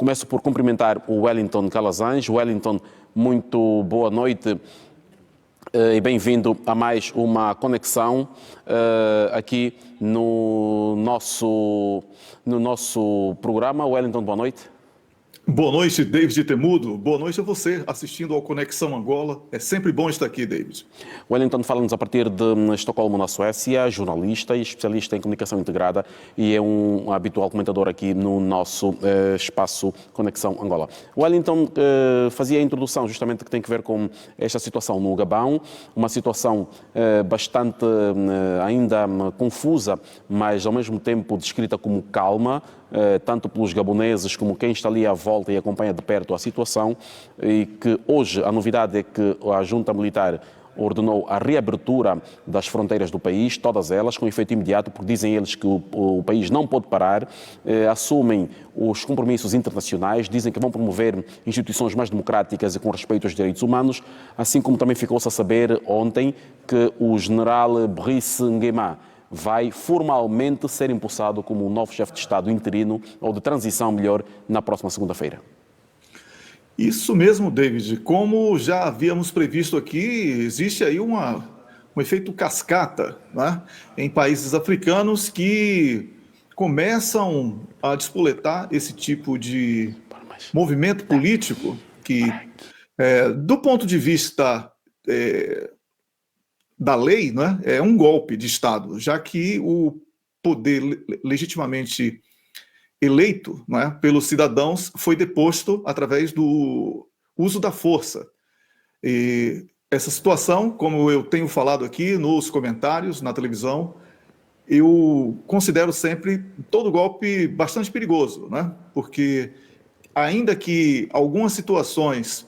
Começo por cumprimentar o Wellington Calazans. Wellington, muito boa noite e bem-vindo a mais uma conexão aqui no nosso programa. Wellington, boa noite. Boa noite, David Temudo. Boa noite a você, assistindo ao Conexão Angola. É sempre bom estar aqui, David. Wellington fala-nos a partir de Estocolmo, na Suécia, jornalista e especialista em comunicação integrada e é um habitual comentador aqui no nosso espaço Conexão Angola. Wellington fazia a introdução justamente que tem que ver com esta situação no Gabão, uma situação bastante ainda confusa, mas ao mesmo tempo descrita como calma, tanto pelos gaboneses como quem está ali à volta e acompanha de perto a situação, e que hoje a novidade é que a junta militar ordenou a reabertura das fronteiras do país, todas elas, com efeito imediato, porque dizem eles que o país não pode parar, assumem os compromissos internacionais, dizem que vão promover instituições mais democráticas e com respeito aos direitos humanos, assim como também ficou-se a saber ontem que o general Brice Nguema vai formalmente ser empossado como o novo chefe de Estado interino, ou de transição melhor, na próxima segunda-feira. Isso mesmo, David. Como já havíamos previsto aqui, existe aí um efeito cascata, né, em países africanos que começam a despoletar esse tipo de movimento político que, do ponto de vista da lei, né, é um golpe de Estado, já que o poder legitimamente eleito, né, pelos cidadãos foi deposto através do uso da força. E essa situação, como eu tenho falado aqui nos comentários, na televisão, eu considero sempre todo golpe bastante perigoso, né, porque ainda que algumas situações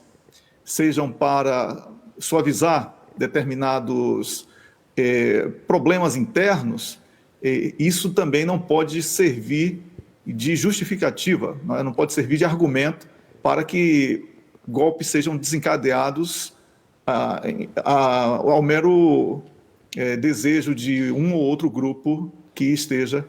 sejam para suavizar determinados problemas internos, isso também não pode servir de justificativa, não pode servir de argumento para que golpes sejam desencadeados ao mero desejo de um ou outro grupo que esteja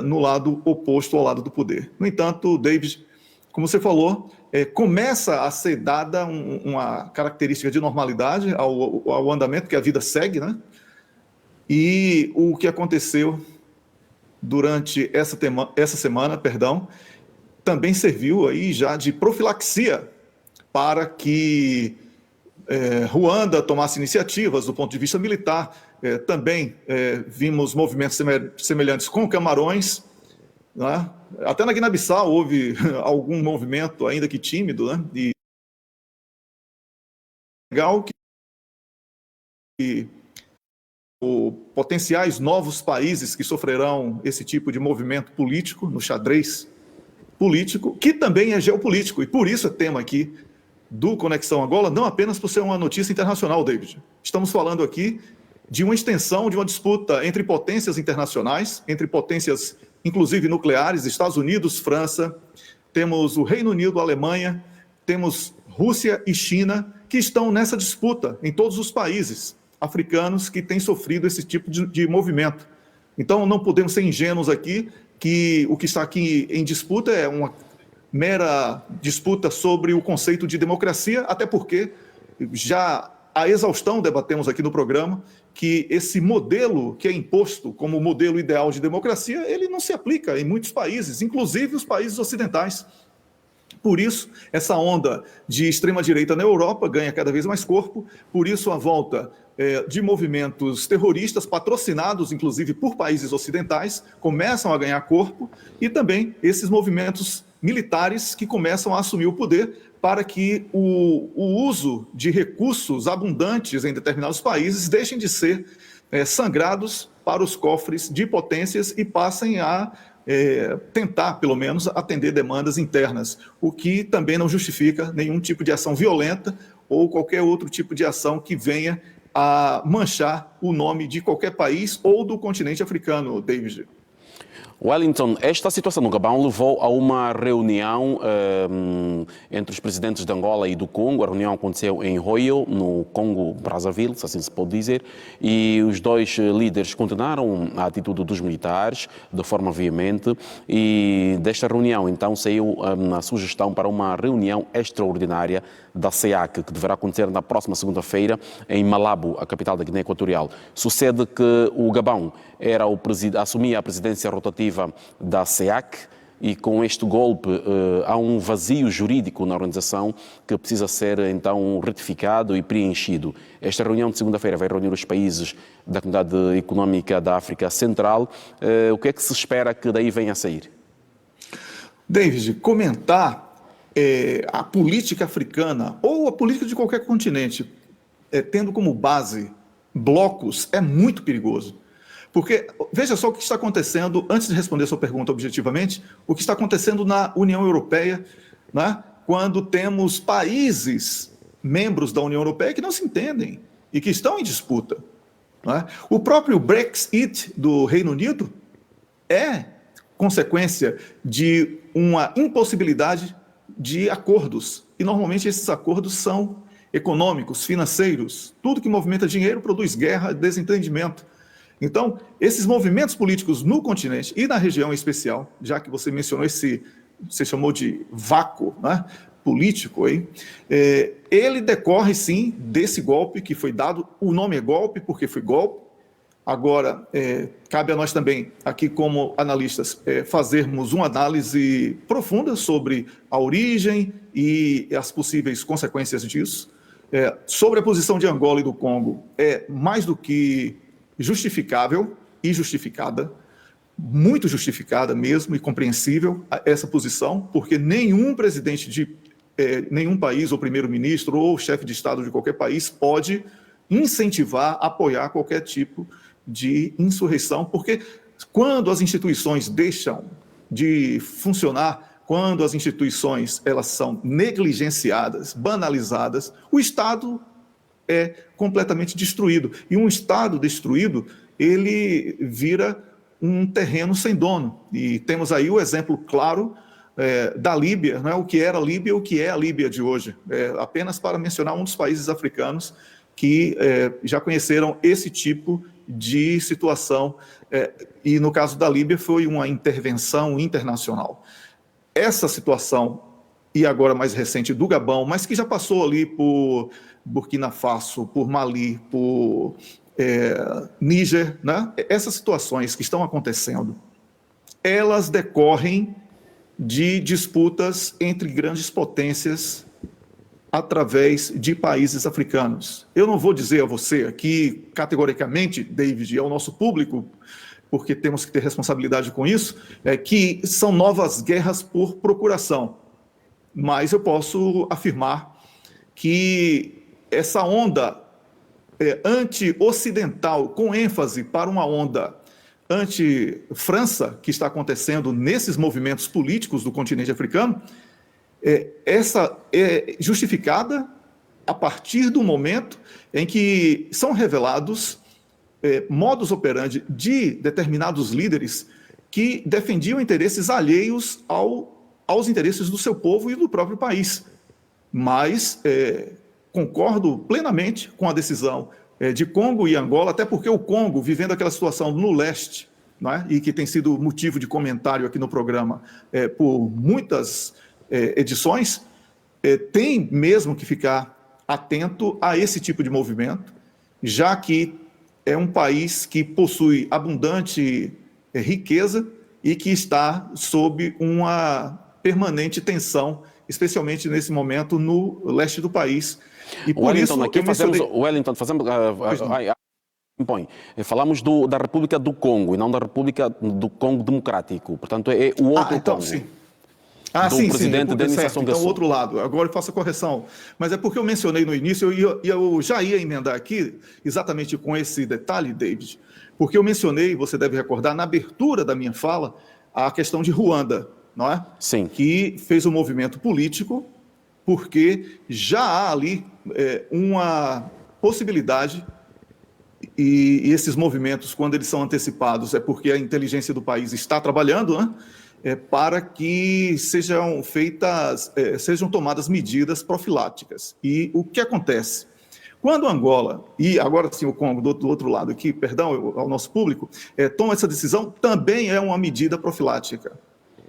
no lado oposto ao lado do poder. No entanto, David, como você falou, começa a ser dada uma característica de normalidade ao andamento que a vida segue, né? E o que aconteceu durante essa semana, também serviu aí já de profilaxia para que Ruanda tomasse iniciativas do ponto de vista militar. Também vimos movimentos semelhantes com Camarões, né? Até na Guiné-Bissau houve algum movimento, ainda que tímido, né? E legal que potenciais novos países que sofrerão esse tipo de movimento político, no xadrez político, que também é geopolítico, e por isso é tema aqui do Conexão Angola, não apenas por ser uma notícia internacional, David. Estamos falando aqui de uma extensão de uma disputa entre potências internacionais, entre potências inclusive nucleares, Estados Unidos, França, temos o Reino Unido, Alemanha, temos Rússia e China, que estão nessa disputa em todos os países africanos que têm sofrido esse tipo de movimento. Então, não podemos ser ingênuos aqui, que o que está aqui em disputa é uma mera disputa sobre o conceito de democracia, até porque já a exaustão debatemos aqui no programa que esse modelo que é imposto como modelo ideal de democracia, ele não se aplica em muitos países, inclusive os países ocidentais. Por isso, essa onda de extrema-direita na Europa ganha cada vez mais corpo, por isso a volta de movimentos terroristas, patrocinados inclusive por países ocidentais, começam a ganhar corpo, e também esses movimentos militares que começam a assumir o poder para que o uso de recursos abundantes em determinados países deixem de ser sangrados para os cofres de potências e passem a tentar, pelo menos, atender demandas internas, o que também não justifica nenhum tipo de ação violenta ou qualquer outro tipo de ação que venha a manchar o nome de qualquer país ou do continente africano, David. Wellington, esta situação no Gabão levou a uma reunião entre os presidentes de Angola e do Congo. A reunião aconteceu em Royo, no Congo Brazzaville, se assim se pode dizer, e os dois líderes condenaram a atitude dos militares de forma veemente, e desta reunião então saiu a sugestão para uma reunião extraordinária da CEAC, que deverá acontecer na próxima segunda-feira em Malabo, a capital da Guiné Equatorial. Sucede que o Gabão assumia a presidência rotativa da CEAC, e com este golpe há um vazio jurídico na organização que precisa ser então retificado e preenchido. Esta reunião de segunda-feira vai reunir os países da Comunidade Económica da África Central. O que é que se espera que daí venha a sair? David, comentar a política africana ou a política de qualquer continente tendo como base blocos é muito perigoso. Porque, veja só o que está acontecendo, antes de responder a sua pergunta objetivamente, o que está acontecendo na União Europeia, né, quando temos países membros da União Europeia que não se entendem e que estão em disputa. Né? O próprio Brexit do Reino Unido é consequência de uma impossibilidade de acordos. E, normalmente, esses acordos são econômicos, financeiros. Tudo que movimenta dinheiro produz guerra, desentendimento. Então, esses movimentos políticos no continente e na região em especial, já que você mencionou você chamou de vácuo, né, político, ele decorre sim desse golpe que foi dado. O nome é golpe porque foi golpe. Agora, cabe a nós também, aqui como analistas, fazermos uma análise profunda sobre a origem e as possíveis consequências disso. Sobre a posição de Angola e do Congo, é mais do que justificável e justificada, muito justificada mesmo e compreensível essa posição, porque nenhum presidente de nenhum país, ou primeiro-ministro, ou chefe de Estado de qualquer país pode incentivar, apoiar qualquer tipo de insurreição, porque quando as instituições deixam de funcionar, quando as instituições elas são negligenciadas, banalizadas, o Estado é completamente destruído. E um Estado destruído, ele vira um terreno sem dono. E temos aí o exemplo claro da Líbia, né? O que era a Líbia, o que é a Líbia de hoje. Apenas para mencionar um dos países africanos que já conheceram esse tipo de situação. E no caso da Líbia foi uma intervenção internacional. Essa situação, e agora mais recente do Gabão, mas que já passou ali por Burkina Faso, por Mali, por Níger, né? Essas situações que estão acontecendo, elas decorrem de disputas entre grandes potências através de países africanos. Eu não vou dizer a você aqui, categoricamente, David, ao nosso público, porque temos que ter responsabilidade com isso, que são novas guerras por procuração. Mas eu posso afirmar que essa onda anti-ocidental, com ênfase para uma onda anti-França, que está acontecendo nesses movimentos políticos do continente africano, essa é justificada a partir do momento em que são revelados modus operandi de determinados líderes que defendiam interesses alheios aos interesses do seu povo e do próprio país. Mas concordo plenamente com a decisão de Congo e Angola, até porque o Congo, vivendo aquela situação no leste, não é? E que tem sido motivo de comentário aqui no programa por muitas edições, tem mesmo que ficar atento a esse tipo de movimento, já que é um país que possui abundante riqueza e que está sob uma permanente tensão, especialmente nesse momento no leste do país. E por Wellington, isso aqui mencionei... Wellington, falamos da República do Congo e não da República do Congo Democrático. Portanto, é o outro então, Congo. Sim. Do presidente da iniciação então, o outro lado. Agora eu faço a correção. Mas é porque eu mencionei no início, e eu já ia emendar aqui, exatamente com esse detalhe, David, porque eu mencionei, você deve recordar, na abertura da minha fala, a questão de Ruanda, não é? Sim. Que fez um movimento político, porque já há ali uma possibilidade e esses movimentos, quando eles são antecipados, é porque a inteligência do país está trabalhando, né? Para que sejam tomadas medidas profiláticas. E o que acontece? Quando Angola, e agora sim o Congo do outro lado aqui, perdão ao nosso público, toma essa decisão, também é uma medida profilática,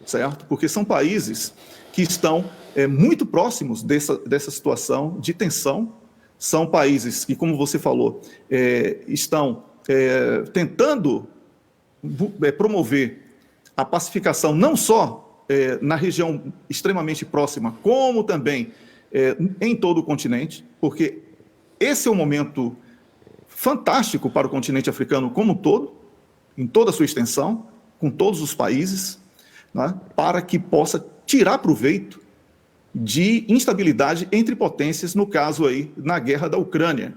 certo? Porque são países que estão muito próximos dessa situação de tensão, são países que, como você falou, estão tentando promover a pacificação não só na região extremamente próxima, como também em todo o continente, porque esse é um momento fantástico para o continente africano como um todo, em toda a sua extensão, com todos os países, né, para que possa tirar proveito de instabilidade entre potências, no caso aí, na guerra da Ucrânia.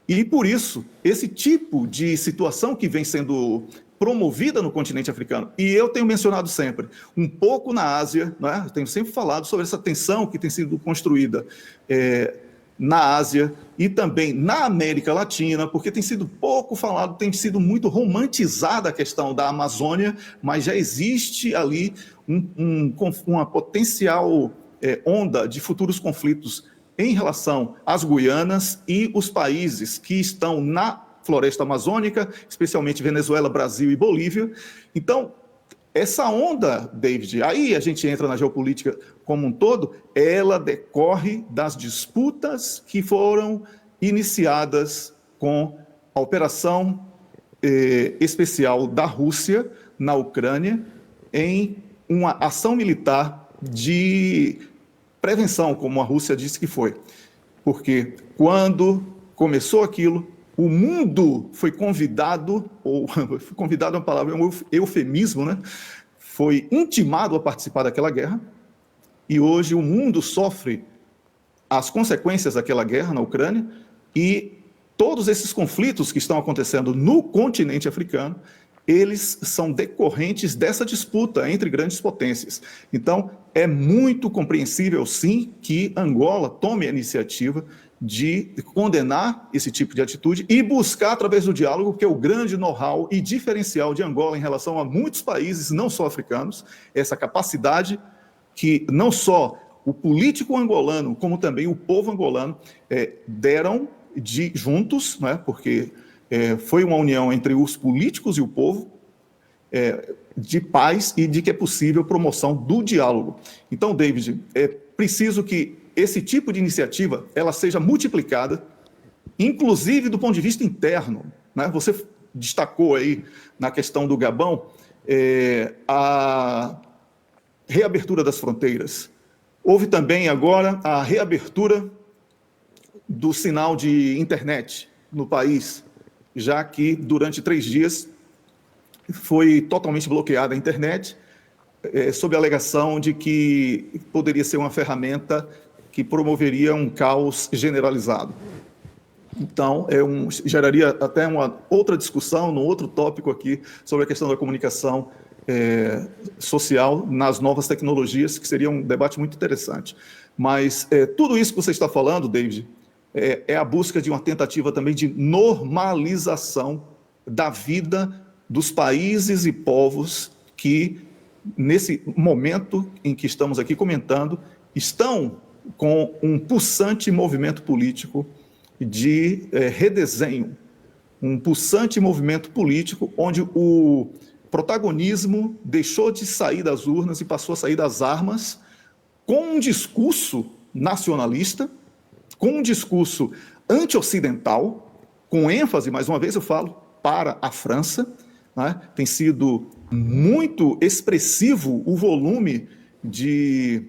E por isso, esse tipo de situação que vem sendo promovida no continente africano, e eu tenho mencionado sempre, um pouco na Ásia, né? Tenho sempre falado sobre essa tensão que tem sido construída na Ásia e também na América Latina, porque tem sido pouco falado, tem sido muito romantizada a questão da Amazônia, mas já existe ali uma potencial onda de futuros conflitos em relação às Guianas e os países que estão na floresta amazônica, especialmente Venezuela, Brasil e Bolívia. Então, essa onda, David, aí a gente entra na geopolítica como um todo, ela decorre das disputas que foram iniciadas com a operação especial da Rússia na Ucrânia em uma ação militar de prevenção, como a Rússia disse que foi. Porque quando começou aquilo, o mundo foi convidado, ou convidado é uma palavra, é um eufemismo, né? Foi intimado a participar daquela guerra, e hoje o mundo sofre as consequências daquela guerra na Ucrânia, e todos esses conflitos que estão acontecendo no continente africano, eles são decorrentes dessa disputa entre grandes potências. Então, é muito compreensível, sim, que Angola tome a iniciativa de condenar esse tipo de atitude e buscar, através do diálogo, que é o grande know-how e diferencial de Angola em relação a muitos países, não só africanos, essa capacidade que não só o político angolano, como também o povo angolano deram juntos, né, porque foi uma união entre os políticos e o povo, de paz e de que é possível promoção do diálogo. Então, David, é preciso que esse tipo de iniciativa ela seja multiplicada, inclusive do ponto de vista interno, né? Você destacou aí na questão do Gabão a reabertura das fronteiras. Houve também agora a reabertura do sinal de internet no país, já que durante 3 dias foi totalmente bloqueada a internet, sob a alegação de que poderia ser uma ferramenta que promoveria um caos generalizado. Então, geraria até uma outra discussão, num outro tópico aqui, sobre a questão da comunicação social nas novas tecnologias, que seria um debate muito interessante. Mas tudo isso que você está falando, David, é a busca de uma tentativa também de normalização da vida dos países e povos que, nesse momento em que estamos aqui comentando, estão com um pulsante movimento político de redesenho, um pulsante movimento político onde o protagonismo deixou de sair das urnas e passou a sair das armas, com um discurso nacionalista, com um discurso anti-ocidental, com ênfase, mais uma vez eu falo, para a França, né? Tem sido muito expressivo o volume de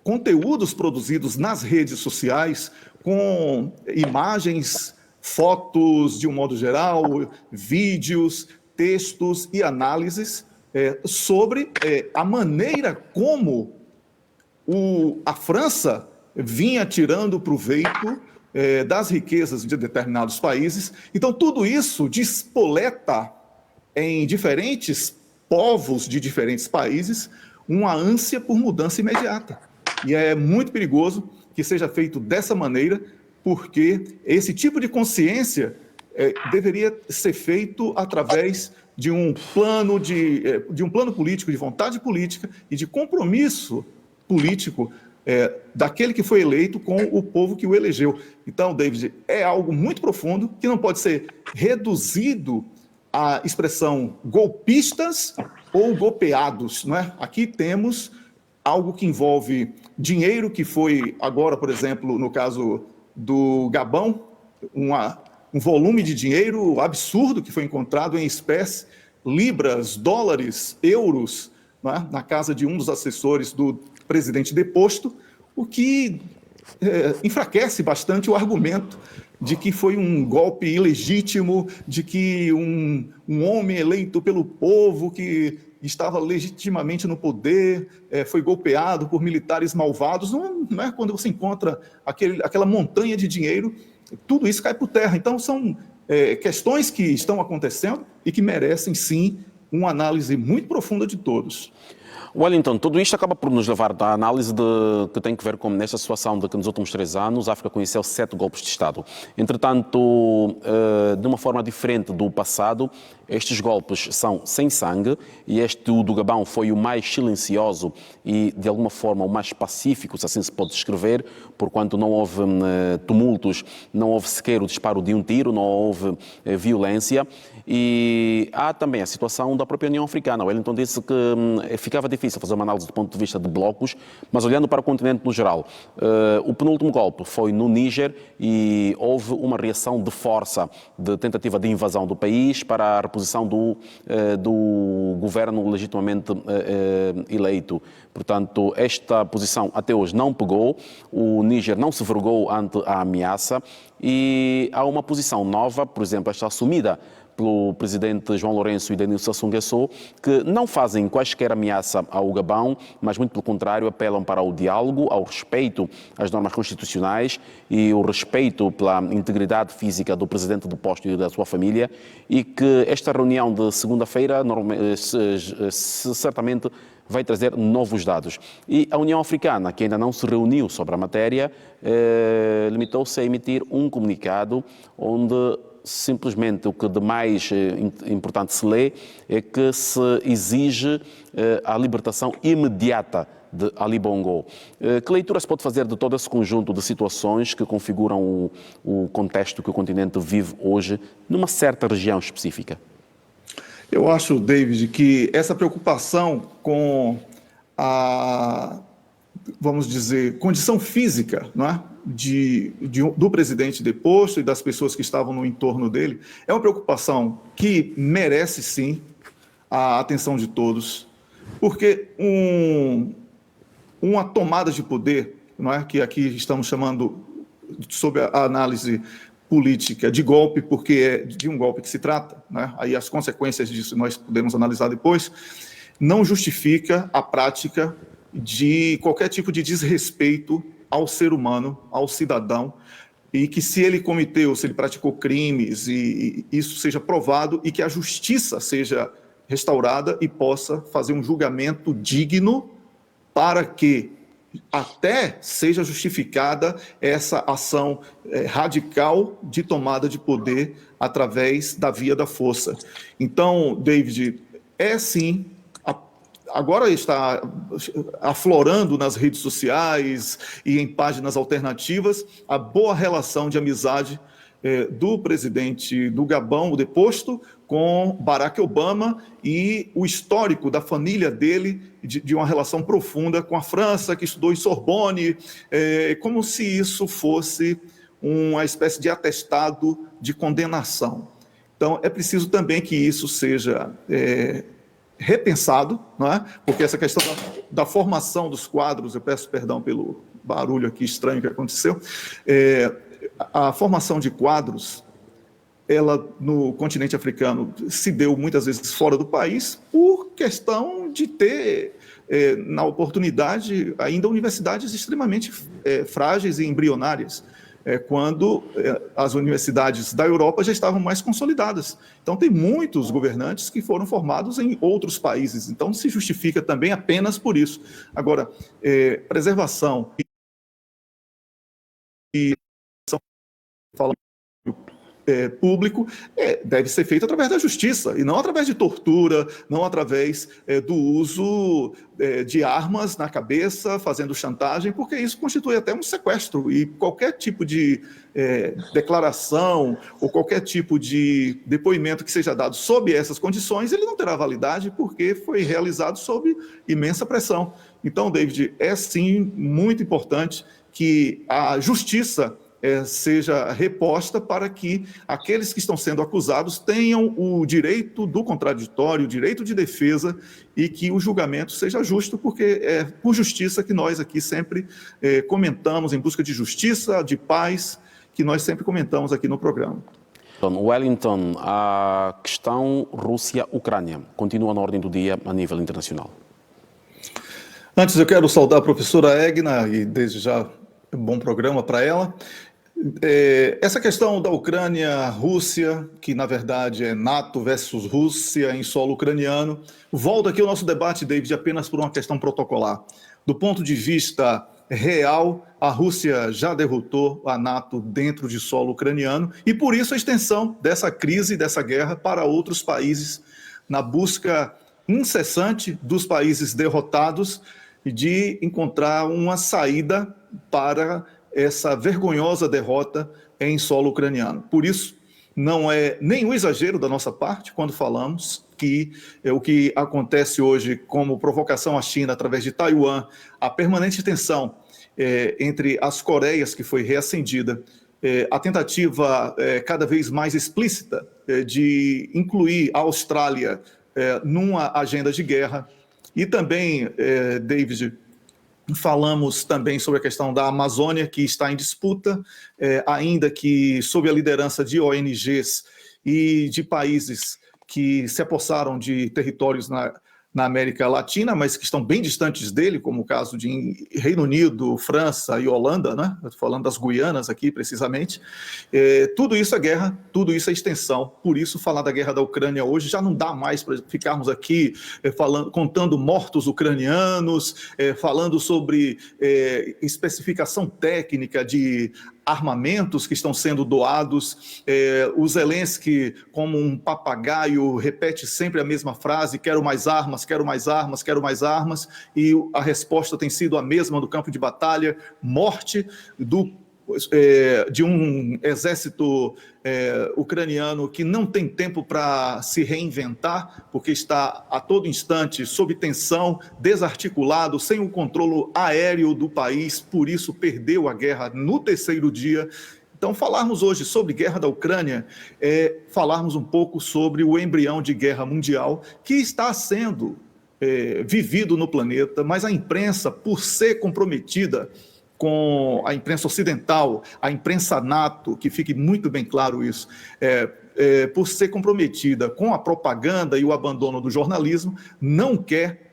conteúdos produzidos nas redes sociais, com imagens, fotos de um modo geral, vídeos, textos e análises sobre a maneira como a França vinha tirando proveito das riquezas de determinados países. Então, tudo isso despoleta em diferentes povos de diferentes países uma ânsia por mudança imediata. E é muito perigoso que seja feito dessa maneira, porque esse tipo de consciência deveria ser feito através de um plano político, de vontade política e de compromisso político daquele que foi eleito com o povo que o elegeu. Então, David, é algo muito profundo que não pode ser reduzido à expressão golpistas ou golpeados, não é? Aqui temos algo que envolve dinheiro que foi agora, por exemplo, no caso do Gabão, um volume de dinheiro absurdo que foi encontrado em espécie, libras, dólares, euros, né, na casa de um dos assessores do presidente deposto, o que enfraquece bastante o argumento de que foi um golpe ilegítimo, de que um homem eleito pelo povo que estava legitimamente no poder, foi golpeado por militares malvados. Não é quando você encontra aquela montanha de dinheiro, tudo isso cai por terra. Então, são questões que estão acontecendo e que merecem, sim, uma análise muito profunda de todos. Wellington, tudo isto acaba por nos levar à análise que tem que ver com nesta situação de que nos últimos 3 anos a África conheceu 7 golpes de Estado. Entretanto, de uma forma diferente do passado, estes golpes são sem sangue e este do Gabão foi o mais silencioso e, de alguma forma, o mais pacífico, se assim se pode descrever, porquanto não houve tumultos, não houve sequer o disparo de um tiro, não houve violência. E há também a situação da própria União Africana. O Wellington disse que ficava difícil fazer uma análise do ponto de vista de blocos, mas olhando para o continente no geral, o penúltimo golpe foi no Níger e houve uma reação de força, de tentativa de invasão do país para a reposição do governo legitimamente eleito. Portanto, esta posição até hoje não pegou, o Níger não se vergou ante a ameaça e há uma posição nova, por exemplo, esta assumida pelo presidente João Lourenço e Denis Sassou Nguesso, que não fazem quaisquer ameaça ao Gabão, mas muito pelo contrário apelam para o diálogo, ao respeito às normas constitucionais e o respeito pela integridade física do presidente deposto e da sua família, e que esta reunião de segunda-feira certamente vai trazer novos dados. E a União Africana, que ainda não se reuniu sobre a matéria, limitou-se a emitir um comunicado onde simplesmente o que de mais importante se lê é que se exige a libertação imediata de Ali Bongo. Que leitura se pode fazer de todo esse conjunto de situações que configuram o contexto que o continente vive hoje numa certa região específica? Eu acho, David, que essa preocupação com a, vamos dizer, condição física, não é? Do presidente deposto e das pessoas que estavam no entorno dele, é uma preocupação que merece, sim, a atenção de todos, porque uma tomada de poder, não é? Que aqui estamos chamando, sob a análise política, de golpe, porque é de um golpe que se trata, né? Aí as consequências disso nós podemos analisar depois, não justifica a prática de qualquer tipo de desrespeito ao ser humano, ao cidadão, e que se ele cometeu, se ele praticou crimes, e isso seja provado e que a justiça seja restaurada e possa fazer um julgamento digno para que até seja justificada essa ação radical de tomada de poder através da via da força. Então, David, sim, agora está aflorando nas redes sociais e em páginas alternativas a boa relação de amizade do presidente do Gabão, o deposto, com Barack Obama e o histórico da família dele, de uma relação profunda com a França, que estudou em Sorbonne, como se isso fosse uma espécie de atestado de condenação. Então, é preciso também que isso seja repensado, não é? Porque essa questão da formação dos quadros, eu peço perdão pelo barulho aqui estranho que aconteceu, a formação de quadros, ela no continente africano se deu muitas vezes fora do país por questão de ter, na oportunidade, ainda universidades extremamente frágeis e embrionárias, quando as universidades da Europa já estavam mais consolidadas. Então, tem muitos governantes que foram formados em outros países, então se justifica também apenas por isso. Agora, preservação e público deve ser feito através da justiça, e não através de tortura, não através do uso de armas na cabeça, fazendo chantagem, porque isso constitui até um sequestro, e qualquer tipo de declaração ou qualquer tipo de depoimento que seja dado sob essas condições, ele não terá validade, porque foi realizado sob imensa pressão. Então, David, é sim muito importante que a justiça seja reposta para que aqueles que estão sendo acusados tenham o direito do contraditório, o direito de defesa, e que o julgamento seja justo, porque é por justiça que nós aqui sempre comentamos, em busca de justiça, de paz, que nós sempre comentamos aqui no programa. Wellington, a questão Rússia-Ucrânia continua na ordem do dia a nível internacional. Antes eu quero saudar a professora Egna, e desde já bom programa para ela. Essa questão da Ucrânia-Rússia, que na verdade é NATO versus Rússia em solo ucraniano, volta aqui o nosso debate, David, apenas por uma questão protocolar. Do ponto de vista real, a Rússia já derrotou a NATO dentro de solo ucraniano, e por isso a extensão dessa crise, dessa guerra para outros países, na busca incessante dos países derrotados de encontrar uma saída para essa vergonhosa derrota em solo ucraniano. Por isso, não é nenhum exagero da nossa parte quando falamos que o que acontece hoje como provocação à China através de Taiwan, a permanente tensão entre as Coreias, que foi reacendida, a tentativa cada vez mais explícita de incluir a Austrália numa agenda de guerra, e também, David, falamos também sobre a questão da Amazônia, que está em disputa, ainda que sob a liderança de ONGs e de países que se apossaram de territórios na América Latina, mas que estão bem distantes dele, como o caso de Reino Unido, França e Holanda, né? Estou falando das Guianas aqui, precisamente. Tudo isso é guerra, tudo isso é extensão. Por isso, falar da guerra da Ucrânia hoje já não dá mais para ficarmos aqui contando mortos ucranianos, falando sobre especificação técnica de armamentos que estão sendo doados. O Zelensky, como um papagaio, repete sempre a mesma frase: quero mais armas, quero mais armas, quero mais armas, e a resposta tem sido a mesma no campo de batalha: morte de um exército ucraniano que não tem tempo para se reinventar, porque está a todo instante sob tensão, desarticulado, sem o controle aéreo do país, por isso perdeu a guerra no terceiro dia. Então, falarmos hoje sobre guerra da Ucrânia é falarmos um pouco sobre o embrião de guerra mundial que está sendo vivido no planeta, mas a imprensa, por ser comprometida com a imprensa ocidental, a imprensa NATO, que fique muito bem claro isso, por ser comprometida com a propaganda e o abandono do jornalismo, não quer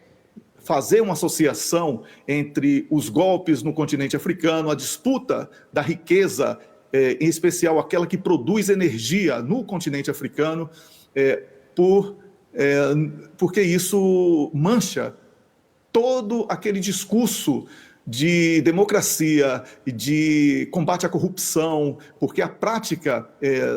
fazer uma associação entre os golpes no continente africano, a disputa da riqueza, em especial aquela que produz energia no continente africano, porque isso mancha todo aquele discurso de democracia e de combate à corrupção, porque a prática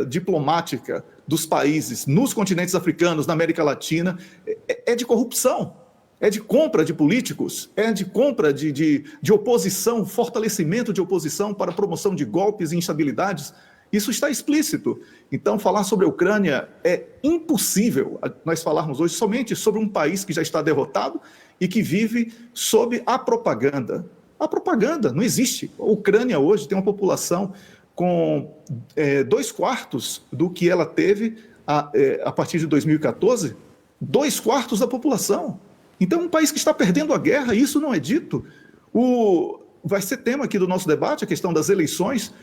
diplomática dos países nos continentes africanos, na América Latina, é de corrupção, é de compra de políticos, é de compra de oposição, fortalecimento de oposição para promoção de golpes e instabilidades. Isso está explícito. Então, falar sobre a Ucrânia é impossível nós falarmos hoje somente sobre um país que já está derrotado e que vive sob a propaganda. A propaganda não existe. A Ucrânia hoje tem uma população com 2/4 do que ela teve a partir de 2014, 2/4 da população. Então, um país que está perdendo a guerra, isso não é dito. Vai ser tema aqui do nosso debate, a questão das eleições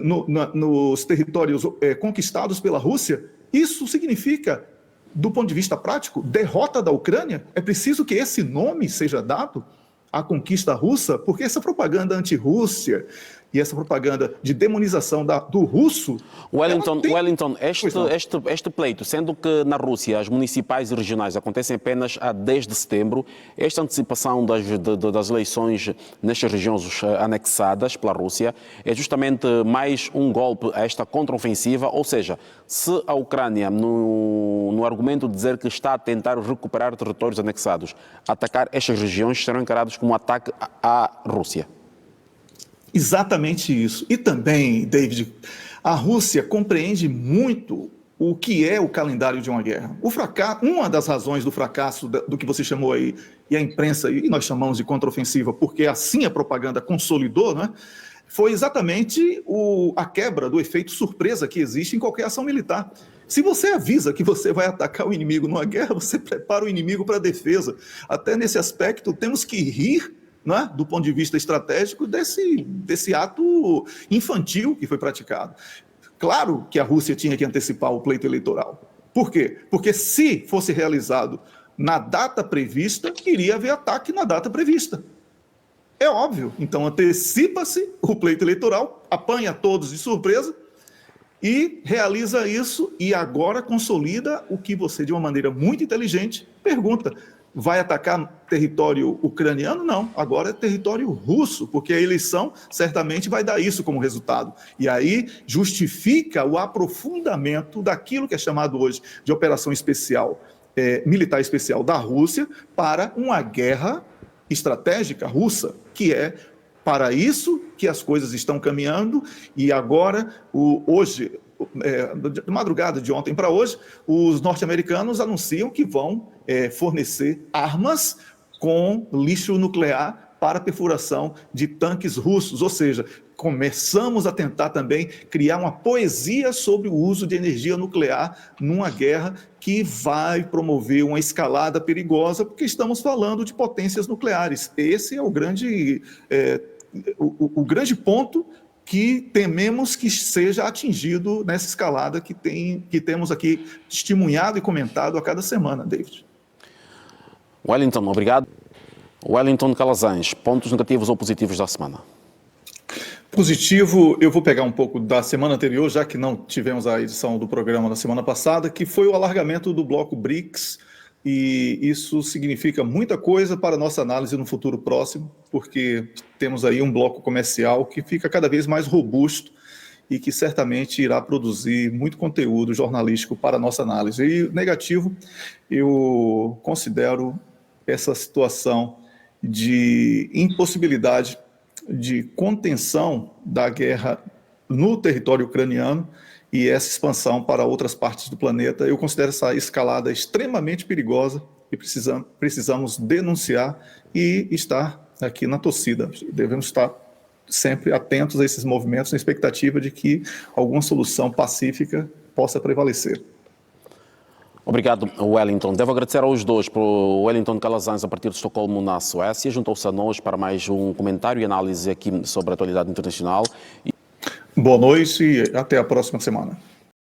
nos territórios conquistados pela Rússia. Isso significa, do ponto de vista prático, derrota da Ucrânia. É preciso que esse nome seja dado à conquista russa, porque essa propaganda anti-Rússia, e essa propaganda de demonização do russo... Wellington, este pleito, sendo que na Rússia as municipais e regionais acontecem apenas a 10 de setembro, esta antecipação das eleições nestas regiões anexadas pela Rússia é justamente mais um golpe a esta contraofensiva, ou seja, se a Ucrânia, no argumento de dizer que está a tentar recuperar territórios anexados, atacar estas regiões, serão encarados como um ataque à Rússia. Exatamente isso. E também, David, a Rússia compreende muito o que é o calendário de uma guerra. Uma das razões do fracasso do que você chamou aí, e a imprensa, e nós chamamos de contraofensiva, porque assim a propaganda consolidou, né, foi exatamente a quebra do efeito surpresa que existe em qualquer ação militar. Se você avisa que você vai atacar o inimigo numa guerra, você prepara o inimigo para a defesa. Até nesse aspecto, temos que rir, né, do ponto de vista estratégico, desse ato infantil que foi praticado. Claro que a Rússia tinha que antecipar o pleito eleitoral. Por quê? Porque se fosse realizado na data prevista, iria haver ataque na data prevista. É óbvio. Então antecipa-se o pleito eleitoral, apanha todos de surpresa e realiza isso, e agora consolida o que você, de uma maneira muito inteligente, pergunta: vai atacar território ucraniano? Não, agora é território russo, porque a eleição certamente vai dar isso como resultado. E aí justifica o aprofundamento daquilo que é chamado hoje de operação especial, militar especial da Rússia, para uma guerra estratégica russa, que é para isso que as coisas estão caminhando. E agora, hoje, de madrugada de ontem para hoje, os norte-americanos anunciam que vão fornecer armas com lixo nuclear para perfuração de tanques russos. Ou seja, começamos a tentar também criar uma poesia sobre o uso de energia nuclear numa guerra que vai promover uma escalada perigosa, porque estamos falando de potências nucleares. Esse é o grande ponto que tememos que seja atingido nessa escalada que temos aqui testemunhado e comentado a cada semana, David. Wellington, obrigado. Wellington Calazans, pontos negativos ou positivos da semana? Positivo, eu vou pegar um pouco da semana anterior, já que não tivemos a edição do programa na semana passada, que foi o alargamento do bloco BRICS, e isso significa muita coisa para a nossa análise no futuro próximo, porque temos aí um bloco comercial que fica cada vez mais robusto e que certamente irá produzir muito conteúdo jornalístico para a nossa análise. E negativo, eu considero essa situação de impossibilidade de contenção da guerra no território ucraniano e essa expansão para outras partes do planeta. Eu considero essa escalada extremamente perigosa e precisamos denunciar e estar aqui na torcida. Devemos estar sempre atentos a esses movimentos, na expectativa de que alguma solução pacífica possa prevalecer. Obrigado, Wellington. Devo agradecer aos dois, para o Wellington Calazans, a partir de Estocolmo, na Suécia. Juntou-se a nós para mais um comentário e análise aqui sobre a atualidade internacional. Boa noite e até a próxima semana.